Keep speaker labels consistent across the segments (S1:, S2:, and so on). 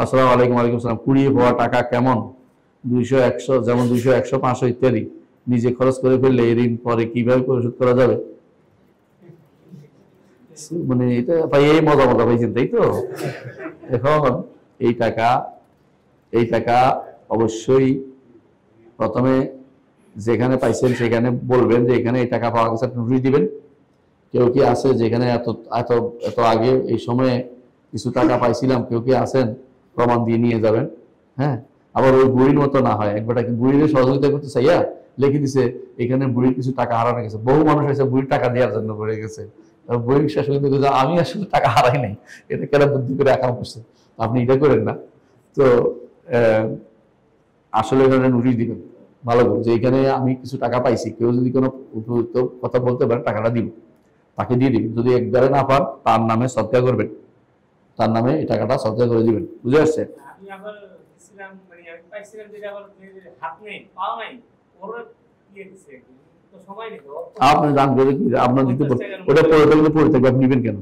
S1: আসসালামু আলাইকুম। ওয়ালাইকুম সালাম। কুড়িয়ে পাওয়া টাকা কেমন? 200, 100, যেমন 200, 100, 500 ইত্যাদি নিজে খরচ করে ফেললে এই ঋণ পরে কিভাবে পরিশোধ করা যাবে? মানে এটা ভাই এই মজা মজা পাইছেন তাই তো। এখন এই টাকা এই টাকা অবশ্যই প্রথমে যেখানে পাইছেন সেখানে বলবেন যে এখানে এই টাকা পাওয়া গেছে, নোটিশ দিবেন। কেউ কি আছে যেখানে এত এত এত আগে এই সময়ে কিছু টাকা পাইছিলাম, কেউ কি আছেন? প্রমাণ দিয়ে নিয়ে যাবেন। হ্যাঁ, আবার ওই বুড়ির মতো না হয়, একবার বুড়ির সহযোগিতা করতে চাইয়া লিখে দিছে এখানে বুড়ির কিছু টাকা হারানো গেছে। বহু মানুষ এসে বুড়ির টাকা দেওয়ার জন্য পড়ে গেছে। বুড়ির শেষ পর্যন্ত আমি আসলে টাকা হারাই নাই, এটা কেন বুদ্ধি করে একা করছে। আপনি এটা করেন না তো। আসলে এখানে নোটিশ দিবেন ভালো করে যে এখানে আমি কিছু টাকা পাইছি, কেউ যদি কোনো উপযুক্ত কথা বলতে পারে টাকাটা দিব, তাকে দিয়ে দিবেন। যদি একবারে না পান তার নামে সদকা করবেন, তার নামে এই টাকাটা সদকা করে দিবেন। বুঝে আসছে? আপনি দান করে কি আপনার দিতে ওটা পড়ে থাকলে পড়ে থাকবে, আপনি নিবেন কেন?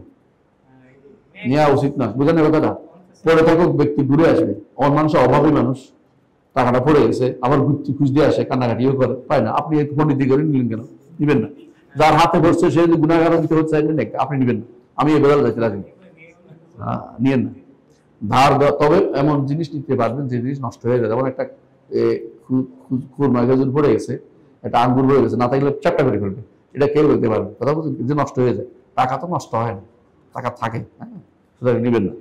S1: নেওয়া উচিত না, বুঝলেন কথাটা? পড়ে থাকুক, ব্যক্তি ঘুরে আসবে। অন্য মানুষ অভাবী মানুষ, টাকাটা পড়ে গেছে, আবার ঘুরতে খুঁজ দিয়ে আসে, কান্নাকাটিও করে, পায় না। আপনি পণ্ডিতি করে নিলেন কেন? নিবেন না। যার হাতে পড়ছে সে যদি গুণাগার দিতে হচ্ছে আপনি নিবেন না। আমি এ বেড়াল যাচ্ছি রাজি নিয়েন না। ধার তবে এমন জিনিস নিতে পারবেন যে জিনিস নষ্ট হয়ে যায়। যেমন একটা খুরমা গাজর পড়ে গেছে, একটা আঙ্গুর পড়ে গেছে, না থাকলে চারটা করে ফেলবে, এটা কেউ দেখতে পারবে। কথা বলছেন যে নষ্ট হয়ে যায়। টাকা তো নষ্ট হয় না, টাকা থাকে। হ্যাঁ, সুতরাং নিবেন না।